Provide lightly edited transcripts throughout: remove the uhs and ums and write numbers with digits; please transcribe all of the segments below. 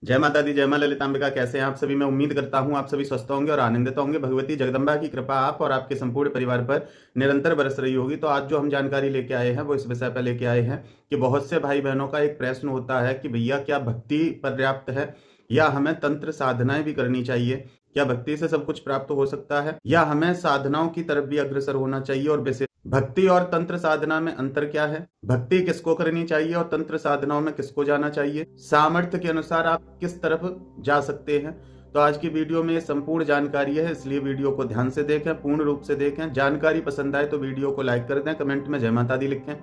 जय माता दी, जय मां ललितांबिका। कैसे हैं आप सभी? मैं उम्मीद करता हूं आप सभी स्वस्थ होंगे और आनंदित होंगे। भगवती जगदम्बा की कृपा आप और आपके संपूर्ण परिवार पर निरंतर बरस रही होगी। तो आज जो हम जानकारी लेके आए हैं वो इस विषय पर लेके आए हैं कि बहुत से भाई बहनों का एक प्रश्न होता है कि भैया क्या भक्ति पर्याप्त है या हमें तंत्र साधनाएं भी करनी चाहिए? क्या भक्ति से सब कुछ प्राप्त हो सकता है या हमें साधनाओं की तरफ भी अग्रसर होना चाहिए? और वैसे भक्ति और तंत्र साधना में अंतर क्या है? भक्ति किसको करनी चाहिए और तंत्र साधनाओं में किसको जाना चाहिए? सामर्थ्य के अनुसार आप किस तरफ जा सकते हैं? तो आज की वीडियो में ये संपूर्ण जानकारी है, इसलिए वीडियो को ध्यान से देखें, पूर्ण रूप से देखें। जानकारी पसंद आए तो वीडियो को लाइक कर दें, कमेंट में जय माता दी लिखें।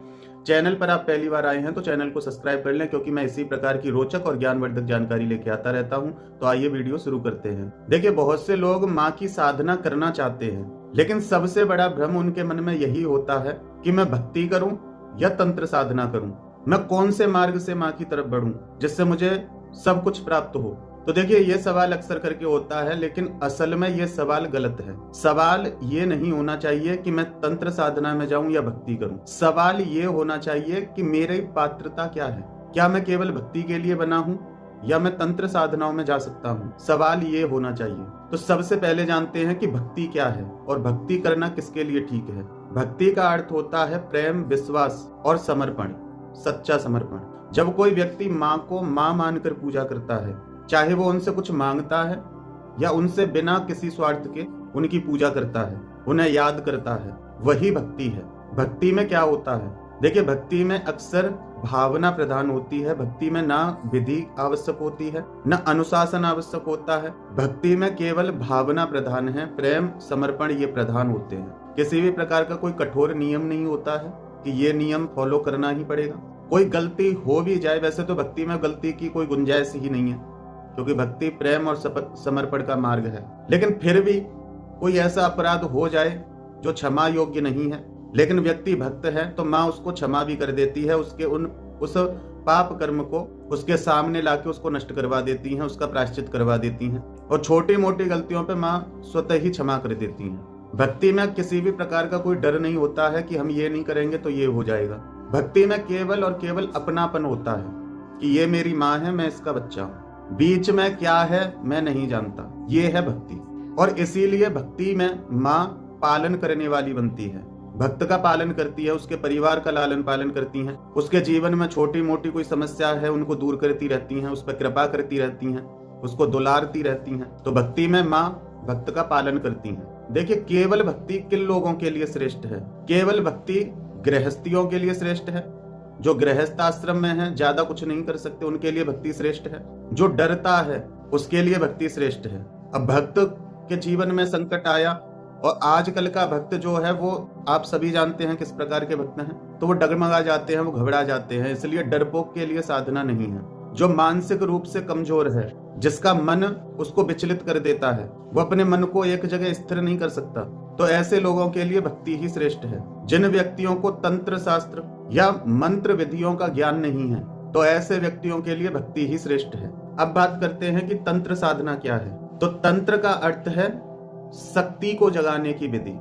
चैनल पर आप पहली बार आए हैं तो चैनल को सब्सक्राइब कर लें, क्योंकि मैं इसी प्रकार की रोचक और ज्ञानवर्धक जानकारी लेके आता रहता हूं। तो आइए वीडियो शुरू करते हैं। देखिए, बहुत से लोग माँ की साधना करना चाहते हैं, लेकिन सबसे बड़ा भ्रम उनके मन में यही होता है कि मैं भक्ति करूं या तंत्र साधना करूं, मैं कौन से मार्ग से माँ की तरफ बढ़ूं जिससे मुझे सब कुछ प्राप्त हो। तो देखिए, ये सवाल अक्सर करके होता है, लेकिन असल में ये सवाल गलत है। सवाल ये नहीं होना चाहिए कि मैं तंत्र साधना में जाऊं या भक्ति करूं। सवाल ये होना चाहिए कि मेरी पात्रता क्या है। क्या मैं केवल भक्ति के लिए बना हूं या मैं तंत्र साधनाओं में जा सकता हूं? सवाल ये होना चाहिए। तो सबसे पहले जानते हैं कि भक्ति क्या है और भक्ति करना किसके लिए ठीक है। भक्ति का अर्थ होता है प्रेम, विश्वास और समर्पण, सच्चा समर्पण। जब कोई व्यक्ति माँ को माँ मानकर पूजा करता है, चाहे वो उनसे कुछ मांगता है या उनसे बिना किसी स्वार्थ के उनकी पूजा करता है, उन्हें याद करता है, वही भक्ति है। भक्ति में क्या होता है? देखिए, भक्ति में अक्सर भावना प्रधान होती है। भक्ति में ना विधि आवश्यक होती है, न अनुशासन आवश्यक होता है। भक्ति में केवल भावना प्रधान है, प्रेम, समर्पण ये प्रधान होते हैं। किसी भी प्रकार का कोई कठोर नियम नहीं होता है कि ये नियम फॉलो करना ही पड़ेगा। कोई गलती हो भी जाए, वैसे तो भक्ति में गलती की कोई गुंजाइश ही नहीं है, क्योंकि भक्ति प्रेम और समर्पण का मार्ग है। लेकिन फिर भी कोई ऐसा अपराध हो जाए जो क्षमा योग्य नहीं है, लेकिन व्यक्ति भक्त है, तो माँ उसको क्षमा भी कर देती है। उस पाप कर्म को उसके सामने लाके उसको नष्ट करवा देती हैं, उसका प्रायश्चित करवा देती हैं, और छोटी मोटी गलतियों पे माँ स्वतः ही क्षमा कर देती हैं। भक्ति में किसी भी प्रकार का कोई डर नहीं होता है कि हम ये नहीं करेंगे तो ये हो जाएगा। भक्ति में केवल और केवल अपनापन होता है कि ये मेरी माँ है, मैं इसका बच्चा हूँ, बीच में क्या है मैं नहीं जानता। ये है भक्ति। और इसीलिए भक्ति में माँ पालन करने वाली बनती है, भक्त का पालन करती है, उसके परिवार का लालन पालन करती हैं, उसके जीवन में छोटी मोटी कोई समस्या है उनको दूर करती रहती हैं, उस पर कृपा करती रहती हैं, उसको दुलारती रहती हैं। तो भक्ति में माँ भक्त का पालन करती हैं। देखिए, केवल भक्ति किन लोगों के लिए श्रेष्ठ है? केवल भक्ति गृहस्थियों के लिए श्रेष्ठ है। जो गृहस्थ आश्रम में है, ज्यादा कुछ नहीं कर सकते, उनके लिए भक्ति श्रेष्ठ है। जो डरता है उसके लिए भक्ति श्रेष्ठ है। अब भक्त के जीवन में संकट आया, और आजकल का भक्त जो है वो आप सभी जानते हैं किस प्रकार के भक्त हैं, तो वो डगमगा जाते हैं, वो घबरा जाते हैं। इसलिए डरपोक के लिए साधना नहीं है। जो मानसिक रूप से कमजोर है, जिसका मन उसको विचलित कर देता है, वो अपने मन को एक जगह स्थिर नहीं कर सकता, तो ऐसे लोगों के लिए भक्ति ही श्रेष्ठ है। जिन व्यक्तियों को तंत्र शास्त्र या मंत्र विधियों का ज्ञान नहीं है, तो ऐसे व्यक्तियों के लिए भक्ति ही श्रेष्ठ है। अब बात करते हैं कि तंत्र साधना क्या है। तो तंत्र का अर्थ है शक्ति को जगाने की विधि,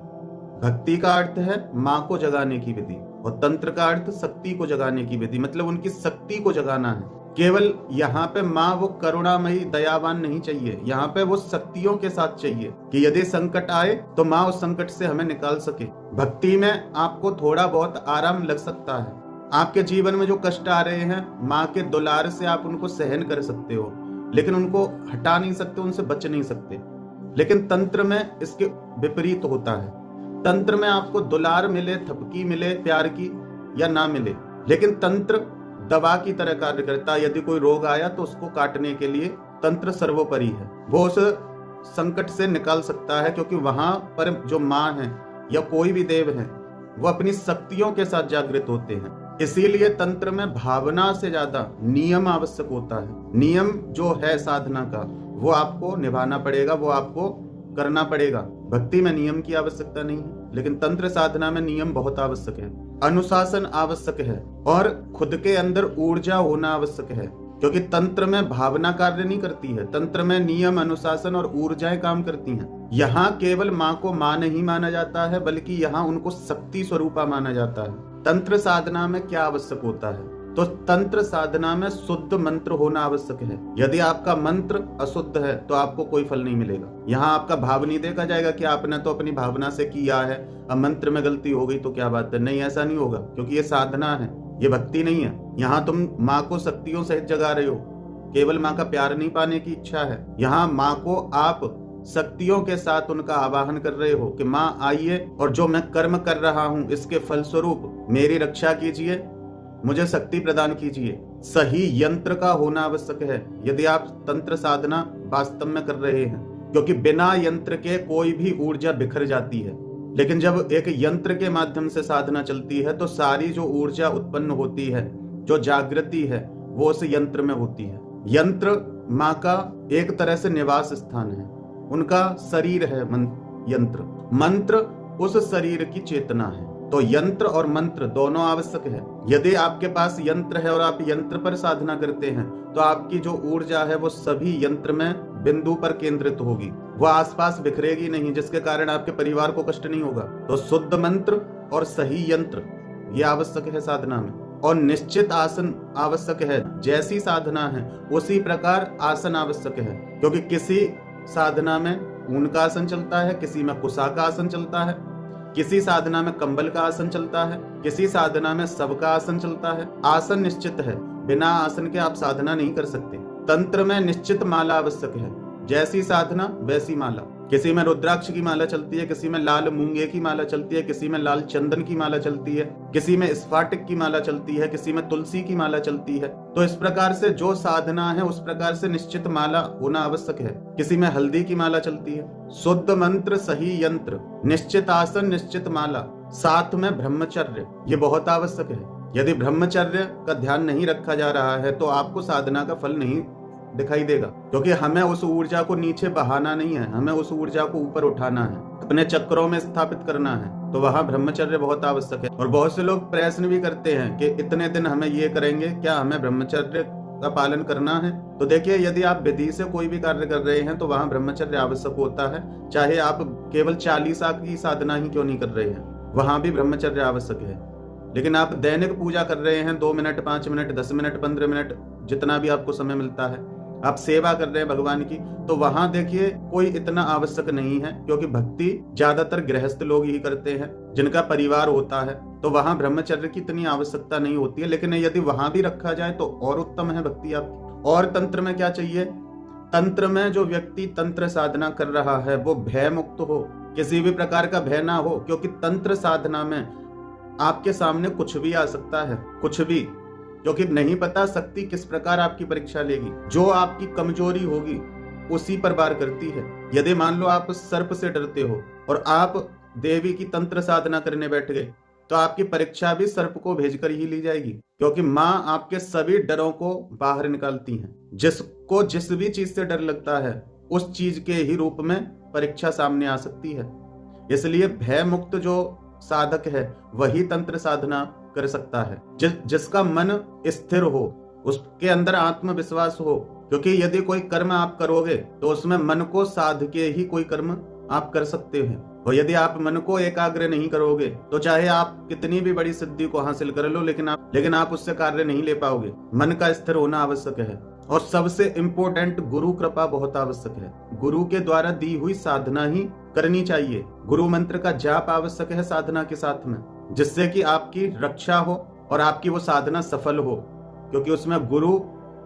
भक्ति का अर्थ है माँ को जगाने की विधि, और तंत्र का अर्थ शक्ति को जगाने की विधि, मतलब उनकी शक्ति को जगाना है। केवल यहाँ पे माँ वो करुणामयी दयावान नहीं चाहिए, यहाँ पे वो शक्तियों के साथ चाहिए कि यदि संकट आए तो माँ उस संकट से हमें निकाल सके। भक्ति में आपको थोड़ा बहुत आराम लग सकता है, आपके जीवन में जो कष्ट आ रहे हैं, माँ के दुलार से आप उनको सहन कर सकते हो, लेकिन उनको हटा नहीं सकते, उनसे बच नहीं सकते। लेकिन तंत्र में इसके विपरीत होता है। तंत्र में आपको दुलार मिले, थपकी मिले, प्यार की या ना मिले, लेकिन तंत्र दवा की तरह कार्य करता है। यदि कोई रोग आया तो उसको काटने के लिए तंत्र सर्वोपरि है, वो उस संकट से निकाल सकता है, क्योंकि वहां पर जो माँ है या कोई भी देव है वो अपनी शक्तियों के साथ जागृत होते हैं। इसीलिए तंत्र में भावना से ज्यादा नियम आवश्यक होता है। नियम जो है साधना का वो आपको निभाना पड़ेगा, वो आपको करना पड़ेगा। भक्ति में नियम की आवश्यकता नहीं है, लेकिन तंत्र साधना में नियम बहुत आवश्यक है, अनुशासन आवश्यक है, और खुद के अंदर ऊर्जा होना आवश्यक है। क्योंकि तंत्र में भावना कार्य नहीं करती है, तंत्र में नियम, अनुशासन और ऊर्जाएं काम करती हैं। यहाँ केवल माँ को माँ नहीं माना जाता है, बल्कि यहाँ उनको शक्ति स्वरूपा माना जाता है। तंत्र साधना में क्या आवश्यक होता है? तो तंत्र साधना में शुद्ध मंत्र होना आवश्यक है। यदि आपका मंत्र अशुद्ध है तो आपको कोई फल नहीं मिलेगा। यहाँ आपका भाव नहीं देखा जाएगा कि आपने तो अपनी भावना से किया है, अब मंत्र में गलती हो गई तो क्या बात है। नहीं, ऐसा नहीं होगा, क्योंकि ये साधना है, ये भक्ति नहीं है। यहाँ तुम माँ को शक्तियों सहित जगा रहे हो, केवल माँ का प्यार नहीं पाने की इच्छा है। यहाँ माँ को आप शक्तियों के साथ उनका आवाहन कर रहे हो कि माँ आइए और जो मैं कर्म कर रहा हूँ इसके फलस्वरूप मेरी रक्षा कीजिए, मुझे शक्ति प्रदान कीजिए। सही यंत्र का होना आवश्यक है यदि आप तंत्र साधना वास्तव में कर रहे हैं, क्योंकि बिना यंत्र के कोई भी ऊर्जा बिखर जाती है। लेकिन जब एक यंत्र के माध्यम से साधना चलती है तो सारी जो ऊर्जा उत्पन्न होती है, जो जागृति है, वो उस यंत्र में होती है। यंत्र माँ का एक तरह से निवास स्थान है, उनका शरीर है यंत्र। मंत्र उस शरीर की चेतना है। तो यंत्र और मंत्र दोनों आवश्यक है। यदि आपके पास यंत्र है और आप यंत्र पर साधना करते हैं तो आपकी जो ऊर्जा है वो सभी यंत्र में बिंदु पर केंद्रित होगी, वह आसपास बिखरेगी नहीं, जिसके कारण आपके परिवार को कष्ट नहीं होगा। तो शुद्ध मंत्र और सही यंत्र ये आवश्यक है साधना में। और निश्चित आसन आवश्यक है। जैसी साधना है उसी प्रकार आसन आवश्यक है, क्योंकि किसी साधना में ऊन का आसन चलता है, किसी में कुशा का आसन चलता है, किसी साधना में कंबल का आसन चलता है, किसी साधना में सब का आसन चलता है। आसन निश्चित है, बिना आसन के आप साधना नहीं कर सकते। तंत्र में निश्चित माला आवश्यक है, जैसी साधना वैसी माला। किसी में रुद्राक्ष की माला चलती है, किसी में लाल मूंगे की माला चलती है, किसी में लाल चंदन की माला चलती है, किसी में स्फाटिक की माला चलती है, किसी में तुलसी की माला चलती है। तो इस प्रकार से जो साधना है उस प्रकार से निश्चित माला होना आवश्यक है। किसी में हल्दी की माला चलती है। शुद्ध मंत्र, सही यंत्र, निश्चित आसन, निश्चित माला, साथ में ब्रह्मचर्य, ये बहुत आवश्यक है। यदि ब्रह्मचर्य का ध्यान नहीं रखा जा रहा है तो आपको साधना का फल नहीं दिखाई देगा, क्योंकि हमें उस ऊर्जा को नीचे बहाना नहीं है, हमें उस ऊर्जा को ऊपर उठाना है, अपने चक्रों में स्थापित करना है। तो वहां ब्रह्मचर्य बहुत आवश्यक है। और बहुत से लोग प्रश्न भी करते हैं कि इतने दिन हमें ये करेंगे, क्या हमें ब्रह्मचर्य का पालन करना है? तो देखिए, यदि आप विधि से कोई भी कार्य कर रहे हैं तो वहां ब्रह्मचर्य आवश्यक होता है। चाहे आप केवल 40 की साधना ही क्यों नहीं कर रहे हैं, वहां भी ब्रह्मचर्य आवश्यक है। लेकिन आप दैनिक पूजा कर रहे हैं, 2 मिनट, 5 मिनट, 10 मिनट, 15 मिनट, जितना भी आपको समय मिलता है, आप सेवा कर रहे हैं भगवान की, तो वहां देखिए कोई इतना आवश्यक नहीं है, क्योंकि भक्ति ज्यादातर गृहस्थ लोग ही करते हैं, जिनका परिवार होता है। तो वहां ब्रह्मचर्य की इतनी आवश्यकता नहीं होती है। लेकिन यदि वहां भी रखा जाए तो और उत्तम है भक्ति आपकी। और तंत्र में क्या चाहिए? तंत्र में जो व्यक्ति तंत्र साधना कर रहा है वो भय मुक्त हो, किसी भी प्रकार का भय ना हो, क्योंकि तंत्र साधना में आपके सामने कुछ भी आ सकता है, कुछ भी, क्योंकि नहीं पता शक्ति किस प्रकार आपकी परीक्षा लेगी। जो आपकी कमजोरी होगी उसी पर वार करती है। यदि मान लो आप सर्प से डरते हो और आप देवी की तंत्र साधना करने बैठ गए तो आपकी परीक्षा भी सर्प को भेजकर ही ली जाएगी, क्योंकि माँ आपके सभी डरों को बाहर निकालती है। जिसको जिस भी चीज से डर लगता है उस चीज के ही रूप में परीक्षा सामने आ सकती है। इसलिए भय मुक्त जो साधक है वही तंत्र साधना कर सकता है, जिसका मन स्थिर हो, उसके अंदर आत्मविश्वास हो। क्योंकि यदि कोई कर्म आप करोगे तो उसमें मन को साध के ही कोई कर्म आप कर सकते हैं। और यदि आप मन को एकाग्र नहीं करोगे तो चाहे आप कितनी भी बड़ी सिद्धि को हासिल कर लो, लेकिन आप उससे कार्य नहीं ले पाओगे। मन का स्थिर होना आवश्यक है। और सबसे इंपॉर्टेंट, गुरु कृपा बहुत आवश्यक है। गुरु के द्वारा दी हुई साधना ही करनी चाहिए। गुरु मंत्र का जाप आवश्यक है साधना के साथ में, जिससे कि आपकी रक्षा हो और आपकी वो साधना सफल हो, क्योंकि उसमें गुरु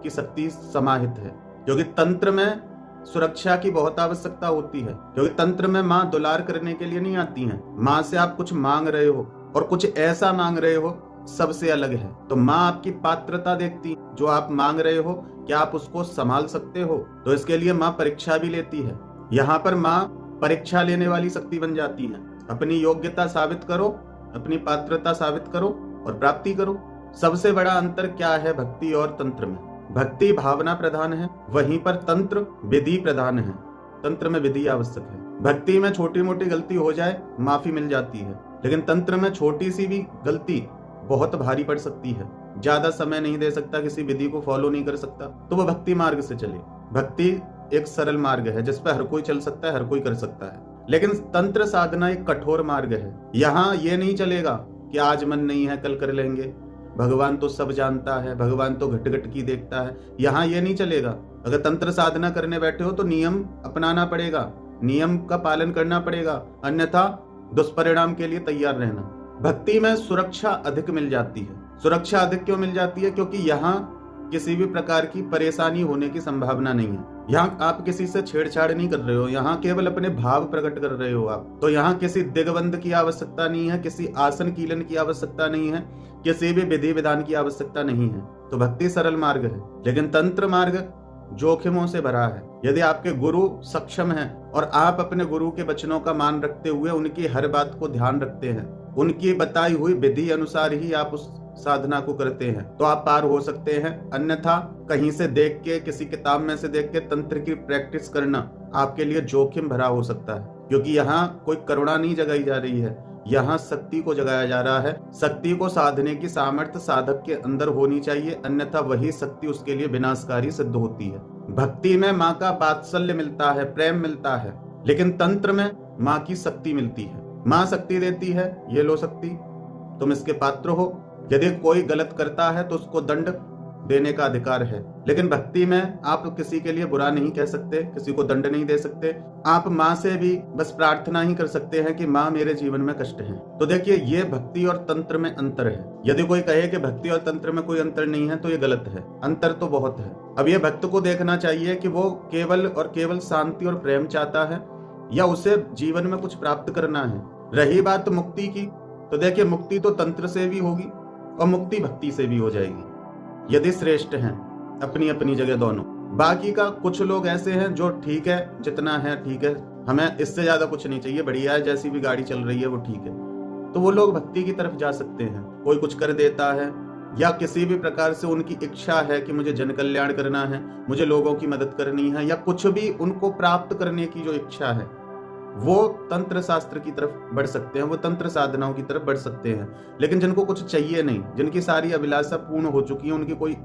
की शक्ति समाहित है। क्योंकि तंत्र में सुरक्षा की बहुत आवश्यकता होती है, क्योंकि तंत्र में माँ दुलार करने के लिए नहीं आती हैं। माँ से आप कुछ मांग रहे हो और कुछ ऐसा मांग रहे हो सबसे अलग है। तो माँ आपकी पात्रता देखती, जो आप मांग रहे हो क्या आप उसको संभाल सकते हो। तो इसके लिए माँ परीक्षा भी लेती है। यहाँ पर माँ परीक्षा लेने वाली शक्ति बन जाती है। अपनी योग्यता साबित करो, अपनी पात्रता साबित करो और प्राप्ति करो। सबसे बड़ा अंतर क्या है भक्ति और तंत्र में? भक्ति भावना प्रधान है, वहीं पर तंत्र विधि प्रधान है। तंत्र में विधि आवश्यक है। भक्ति में छोटी मोटी गलती हो जाए माफी मिल जाती है, लेकिन तंत्र में छोटी सी भी गलती बहुत भारी पड़ सकती है। ज्यादा समय नहीं दे सकता, किसी विधि को फॉलो नहीं कर सकता, तो वो भक्ति मार्ग से चले। भक्ति एक सरल मार्ग है जिस पर हर कोई चल सकता है, हर कोई कर सकता है। लेकिन तंत्र साधना एक कठोर मार्ग है। यहाँ ये नहीं चलेगा कि आज मन नहीं है कल कर लेंगे, भगवान तो सब जानता है, भगवान तो घट घट की देखता है। यहाँ ये नहीं चलेगा। अगर तंत्र साधना करने बैठे हो तो नियम अपनाना पड़ेगा, नियम का पालन करना पड़ेगा, अन्यथा दुष्परिणाम के लिए तैयार रहना। भक्ति में सुरक्षा अधिक मिल जाती है। सुरक्षा अधिक क्यों मिल जाती है? क्योंकि यहाँ किसी भी प्रकार की परेशानी होने की संभावना नहीं है। यहाँ आप किसी से छेड़छाड़ नहीं कर रहे हो, यहाँ केवल अपने भाव प्रकट कर रहे हो आप। तो यहाँ किसी दिग्बंध की आवश्यकता नहीं है, किसी आसन कीलन की आवश्यकता नहीं है, किसी भी विधि विधान की आवश्यकता नहीं है। तो भक्ति सरल मार्ग है, लेकिन तंत्र मार्ग जोखिमों से भरा है। यदि आपके गुरु सक्षम हैं और आप अपने गुरु के वचनों का मान रखते हुए उनकी हर बात को ध्यान रखते हैं, उनकी बताई हुई विधि अनुसार ही आप उस साधना को करते हैं, तो आप पार हो सकते हैं। अन्यथा कहीं से देख के, किसी किताब में से देख के तंत्र की प्रैक्टिस करना आपके लिए जोखिम भरा हो सकता है, क्योंकि यहाँ कोई करुणा नहीं जगाई जा रही है, यहाँ शक्ति को जगाया जा रहा है। शक्ति को साधने की सामर्थ्य साधक के अंदर होनी चाहिए, अन्यथा वही शक्ति उसके लिए विनाशकारी सिद्ध होती है। भक्ति में माँ का वात्सल्य मिलता है, प्रेम मिलता है, लेकिन तंत्र में माँ की शक्ति मिलती है। माँ शक्ति देती है, ये लो शक्ति, तुम इसके पात्र हो। यदि कोई गलत करता है तो उसको दंड देने का अधिकार है, लेकिन भक्ति में आप किसी के लिए बुरा नहीं कह सकते, किसी को दंड नहीं दे सकते। आप माँ से भी बस प्रार्थना ही कर सकते हैं कि माँ मेरे जीवन में कष्ट है। तो देखिए, ये भक्ति और तंत्र में अंतर है। यदि कोई कहे कि भक्ति और तंत्र में कोई अंतर नहीं है तो ये गलत है, अंतर तो बहुत है। अब ये भक्त को देखना चाहिए कि वो केवल और केवल शांति और प्रेम चाहता है या उसे जीवन में कुछ प्राप्त करना है। रही बात मुक्ति की, तो देखिए मुक्ति तो तंत्र से भी होगी और मुक्ति भक्ति से भी हो जाएगी, यदि श्रेष्ठ हैं अपनी अपनी जगह दोनों। बाकी का कुछ लोग ऐसे हैं जो ठीक है, जितना है ठीक है, हमें इससे ज्यादा कुछ नहीं चाहिए, बढ़िया है, जैसी भी गाड़ी चल रही है वो ठीक है, तो वो लोग भक्ति की तरफ जा सकते हैं। कोई कुछ कर देता है या किसी भी प्रकार से उनकी इच्छा है कि मुझे जन कल्याण करना है, मुझे लोगों की मदद करनी है, या कुछ भी उनको प्राप्त करने की जो इच्छा है, वो तंत्र शास्त्र की तरफ बढ़ सकते हैं, वो तंत्र साधनाओं की तरफ बढ़ सकते हैं। लेकिन जिनको कुछ चाहिए नहीं, जिनकी सारी अभिलाषा पूर्ण हो चुकी है, उनकी कोई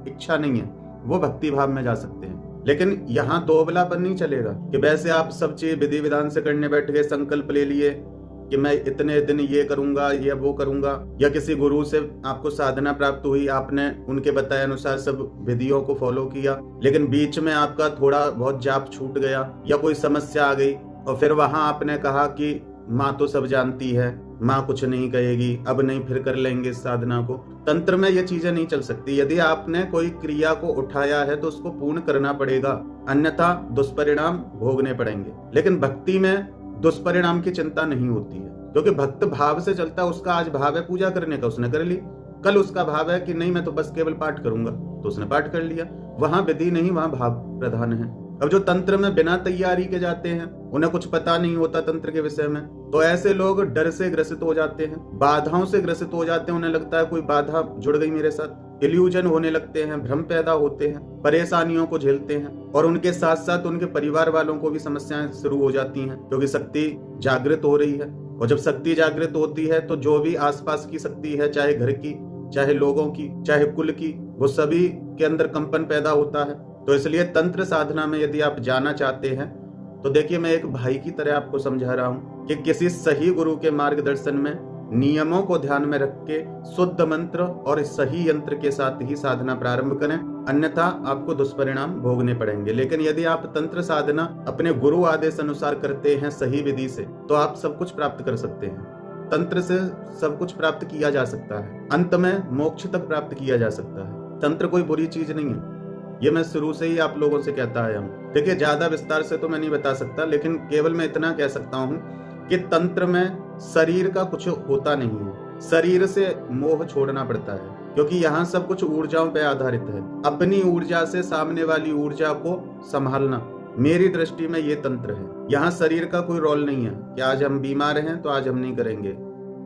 इच्छा नहीं है, वो भक्ति भाव में जा सकते हैं। लेकिन यहाँ दोबलापन नहीं चलेगा कि वैसे आप सब चीज विधि विधान से करने बैठ गए, संकल्प ले लिए कि मैं इतने दिन ये करूंगा या वो करूंगा, या किसी गुरु से आपको साधना प्राप्त हुई, आपने उनके बताए अनुसार सब विधियों को फॉलो किया, लेकिन बीच में आपका थोड़ा बहुत जाप छूट गया या कोई समस्या आ गई और फिर वहां आपने कहा कि माँ तो सब जानती है, माँ कुछ नहीं कहेगी, अब नहीं, फिर कर लेंगे इस साधना को। तंत्र में ये चीजें नहीं चल सकती। यदि आपने कोई क्रिया को उठाया है तो उसको पूर्ण करना पड़ेगा, अन्यथा दुष्परिणाम भोगने पड़ेंगे। लेकिन भक्ति में दुष्परिणाम की चिंता नहीं होती है, क्योंकि भक्त भाव से चलता है। उसका आज भाव है पूजा करने का, उसने कर ली। कल उसका भाव है कि नहीं मैं तो बस केवल पाठ करूंगा, तो उसने पाठ कर लिया। वहां विधि नहीं, वहां भाव प्रधान है। अब जो तंत्र में बिना तैयारी के जाते हैं, उन्हें कुछ पता नहीं होता तंत्र के विषय में, तो ऐसे लोग डर से ग्रसित हो जाते हैं, बाधाओं से ग्रसित हो जाते हैं। उन्हें लगता है कोई बाधा जुड़ गई मेरे साथ, इल्यूजन होने लगते हैं, भ्रम पैदा होते हैं, परेशानियों को झेलते हैं, और उनके साथ साथ उनके परिवार वालों को भी समस्याएं शुरू हो जाती हैं, क्योंकि शक्ति जागृत हो रही है। और जब शक्ति जागृत होती है तो जो भी आसपास की शक्ति है, चाहे घर की, चाहे लोगों की, चाहे कुल की, वो सभी के अंदर कंपन पैदा होता है। तो इसलिए तंत्र साधना में यदि आप जाना चाहते हैं तो देखिए, मैं एक भाई की तरह आपको समझा रहा हूं कि किसी सही गुरु के मार्गदर्शन में नियमों को ध्यान में रख के शुद्ध मंत्र और सही यंत्र के साथ ही साधना प्रारंभ करें, अन्यथा आपको दुष्परिणाम भोगने पड़ेंगे। लेकिन यदि आप तंत्र साधना अपने गुरु आदेश अनुसार करते हैं सही विधि से, तो आप सब कुछ प्राप्त कर सकते हैं। तंत्र से सब कुछ प्राप्त किया जा सकता है, अंत में मोक्ष तक प्राप्त किया जा सकता है। तंत्र कोई बुरी चीज नहीं है, ये मैं शुरू से ही आप लोगों से कहता आया हूँ। देखिए, ज्यादा विस्तार से तो मैं नहीं बता सकता, लेकिन केवल मैं इतना कह सकता हूँ कि तंत्र में शरीर का कुछ होता नहीं है, शरीर से मोह छोड़ना पड़ता है, क्योंकि यहाँ सब कुछ ऊर्जाओं पर आधारित है। अपनी ऊर्जा से सामने वाली ऊर्जा को संभालना, मेरी दृष्टि में ये तंत्र है। यहाँ शरीर का कोई रोल नहीं है कि आज हम बीमार हैं तो आज हम नहीं करेंगे,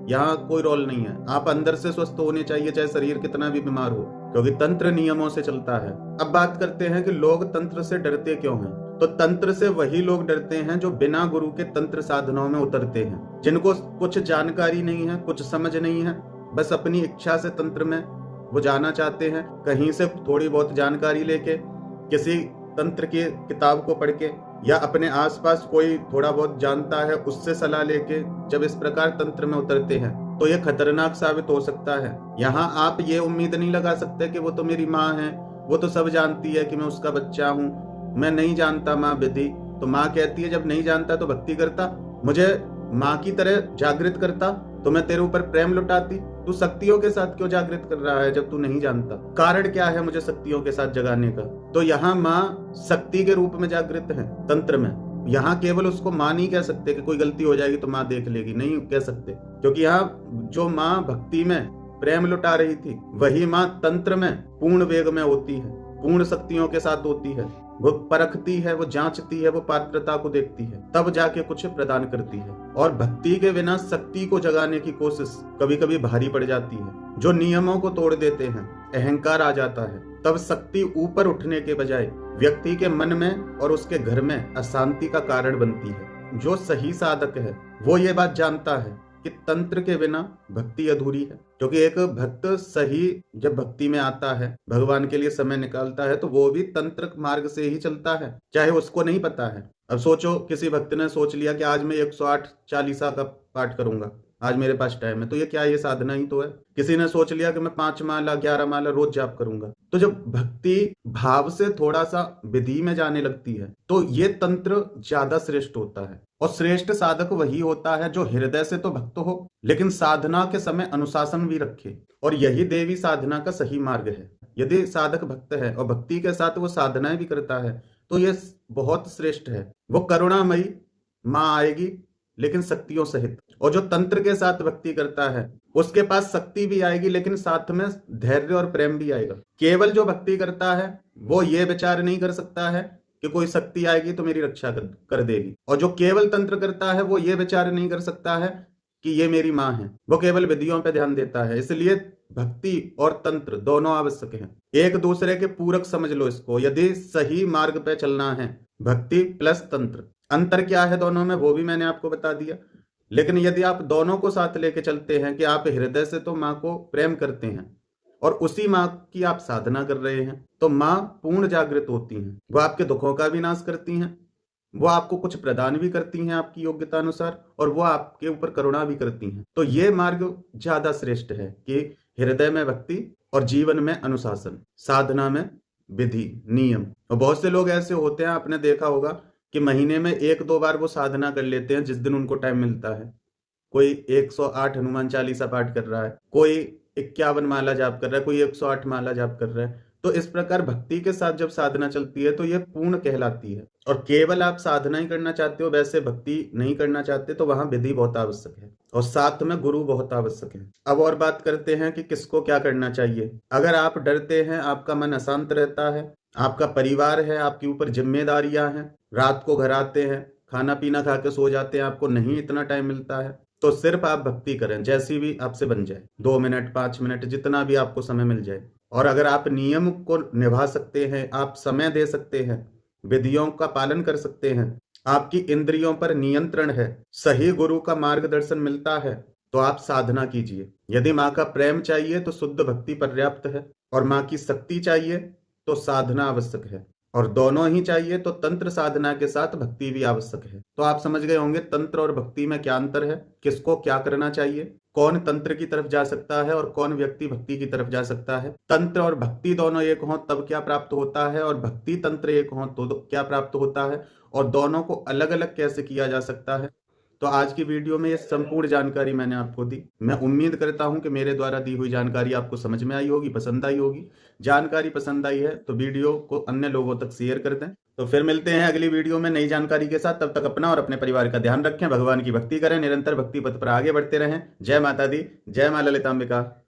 यहाँ कोई रोल नहीं है। आप अंदर से स्वस्थ होने चाहिए, चाहे शरीर कितना भी बीमार हो, क्योंकि तंत्र नियमों से चलता है। अब बात करते हैं कि लोग तंत्र से डरते क्यों हैं। तो तंत्र से वही लोग डरते हैं जो बिना गुरु के तंत्र साधनाओं में उतरते हैं, जिनको कुछ जानकारी नहीं है, कुछ समझ नहीं है, बस अपनी इच्छा से तंत्र में वो जाना चाहते हैं। कहीं से थोड़ी बहुत जानकारी लेके, किसी तंत्र की किताब को पढ़ के, या अपने आसपास कोई थोड़ा बहुत जानता है उससे सलाह लेके जब इस प्रकार तंत्र में उतरते हैं तो ये खतरनाक साबित हो सकता है। यहाँ आप ये उम्मीद नहीं लगा सकते कि वो तो मेरी माँ है, वो तो सब जानती है कि मैं उसका बच्चा हूँ, मैं नहीं जानता माँ विधि। तो माँ कहती है जब नहीं जानता तो भक्ति करता, मुझे माँ की तरह जागृत करता तो मैं तेरे ऊपर प्रेम लुटाती। तू शक्तियों के साथ क्यों जागृत कर रहा है जब तू नहीं जानता? कारण क्या है मुझे शक्तियों के साथ जगाने का? तो यहाँ माँ शक्ति के रूप में जागृत है तंत्र में। यहाँ केवल उसको माँ नहीं कह सकते कि कोई गलती हो जाएगी तो माँ देख लेगी, नहीं कह सकते, क्योंकि यहाँ जो माँ भक्ति में प्रेम लुटा रही थी वही माँ तंत्र में पूर्ण वेग में होती है, पूर्ण शक्तियों के साथ होती है। वो परखती है, वो जांचती है, वो पात्रता को देखती है, तब जाके कुछ प्रदान करती है। और भक्ति के बिना शक्ति को जगाने की कोशिश कभी कभी भारी पड़ जाती है। जो नियमों को तोड़ देते हैं, अहंकार आ जाता है, तब शक्ति ऊपर उठने के बजाय व्यक्ति के मन में और उसके घर में अशांति का कारण बनती है। जो सही साधक है वो ये बात जानता है कि तंत्र के बिना भक्ति अधूरी है, क्योंकि एक भक्त सही जब भक्ति में आता है, भगवान के लिए समय निकालता है, तो वो भी तंत्र मार्ग से ही चलता है, चाहे उसको नहीं पता है। अब सोचो किसी भक्त ने सोच लिया कि आज मैं 108 चालीसा का पाठ करूंगा, आज मेरे पास टाइम है, तो ये क्या, ये साधना ही तो है। किसी ने सोच लिया कि मैं 5 माला 11 माला रोज जाप करूंगा। तो जब भक्ति भाव से थोड़ा सा विधि में जाने लगती है तो ये तंत्र ज्यादा श्रेष्ठ होता है। और श्रेष्ठ साधक वही होता है जो हृदय से तो भक्त हो लेकिन साधना के समय अनुशासन भी रखे। और यही देवी साधना का सही मार्ग है। यदि साधक भक्त है और भक्ति के साथ वो साधनाएं भी करता है तो ये बहुत श्रेष्ठ है। वो करुणामयी माँ आएगी लेकिन शक्तियों सहित। और जो तंत्र के साथ भक्ति करता है उसके पास शक्ति भी आएगी लेकिन साथ में धैर्य और प्रेम भी आएगा। केवल जो भक्ति करता है वो ये विचार नहीं कर सकता है कि कोई शक्ति आएगी तो मेरी रक्षा कर देगी। और जो केवल तंत्र करता है वो ये विचार नहीं कर सकता है कि ये मेरी माँ है। वो केवल विधियों पे ध्यान देता है। इसलिए भक्ति और तंत्र दोनों आवश्यक हैं, एक दूसरे के पूरक समझ लो इसको, यदि सही मार्ग पे चलना है। भक्ति प्लस तंत्र, अंतर क्या है दोनों में वो भी मैंने आपको बता दिया। लेकिन यदि आप दोनों को साथ लेके चलते हैं कि आप हृदय से तो माँ को प्रेम करते हैं और उसी माँ की आप साधना कर रहे हैं, तो माँ पूर्ण जागृत होती हैं। वो आपके दुखों का भी नाश करती हैं, वो आपको कुछ प्रदान भी करती हैं आपकी योग्यता अनुसार, और वो आपके ऊपर करुणा भी करती हैं। तो ये मार्ग ज्यादा श्रेष्ठ है कि हृदय में भक्ति और जीवन में अनुशासन, साधना में विधि नियम। और बहुत से लोग ऐसे होते हैं, आपने देखा होगा कि महीने में 1-2 बार वो साधना कर लेते हैं जिस दिन उनको टाइम मिलता है। कोई 108 हनुमान चालीसा पाठ कर रहा है, कोई 51 माला जाप कर रहा है, कोई 108 माला जाप कर रहा है। तो इस प्रकार भक्ति के साथ जब साधना चलती है तो ये पूर्ण कहलाती है। और केवल आप साधना ही करना चाहते हो, वैसे भक्ति नहीं करना चाहते, तो वहां विधि बहुत आवश्यक है और साथ में गुरु बहुत आवश्यक है। अब और बात करते हैं कि किसको क्या करना चाहिए। अगर आप डरते हैं, आपका मन अशांत रहता है, आपका परिवार है, आपके ऊपर जिम्मेदारियां हैं, रात को घर आते हैं, खाना पीना खा के सो जाते हैं, आपको नहीं इतना टाइम मिलता है, तो सिर्फ आप भक्ति करें, जैसी भी आपसे बन जाए, 2 मिनट 5 मिनट जितना भी आपको समय मिल जाए। और अगर आप नियम को निभा सकते हैं, आप समय दे सकते हैं, विधियों का पालन कर सकते हैं, आपकी इंद्रियों पर नियंत्रण है, सही गुरु का मार्गदर्शन मिलता है, तो आप साधना कीजिए। यदि माँ का प्रेम चाहिए तो शुद्ध भक्ति पर्याप्त है, और माँ की शक्ति चाहिए तो साधना आवश्यक है, और दोनों ही चाहिए तो तंत्र साधना के साथ भक्ति भी आवश्यक है। तो आप समझ गए होंगे तंत्र और भक्ति में क्या अंतर है, किसको क्या करना चाहिए, कौन तंत्र की तरफ जा सकता है और कौन व्यक्ति भक्ति की तरफ जा सकता है। तंत्र और भक्ति दोनों एक हों तब क्या प्राप्त होता है, और भक्ति तंत्र एक हों तो क्या प्राप्त होता है, और दोनों को अलग अलग कैसे किया जा सकता है। तो आज की वीडियो में ये संपूर्ण जानकारी मैंने आपको दी। मैं उम्मीद करता हूं कि मेरे द्वारा दी हुई जानकारी आपको समझ में आई होगी, पसंद आई होगी। जानकारी पसंद आई है तो वीडियो को अन्य लोगों तक शेयर कर दें। तो फिर मिलते हैं अगली वीडियो में नई जानकारी के साथ। तब तक अपना और अपने परिवार का ध्यान रखें, भगवान की भक्ति करें, निरंतर भक्ति पथ पर आगे बढ़ते रहें। जय माता दी, जय मां ललितांबिका।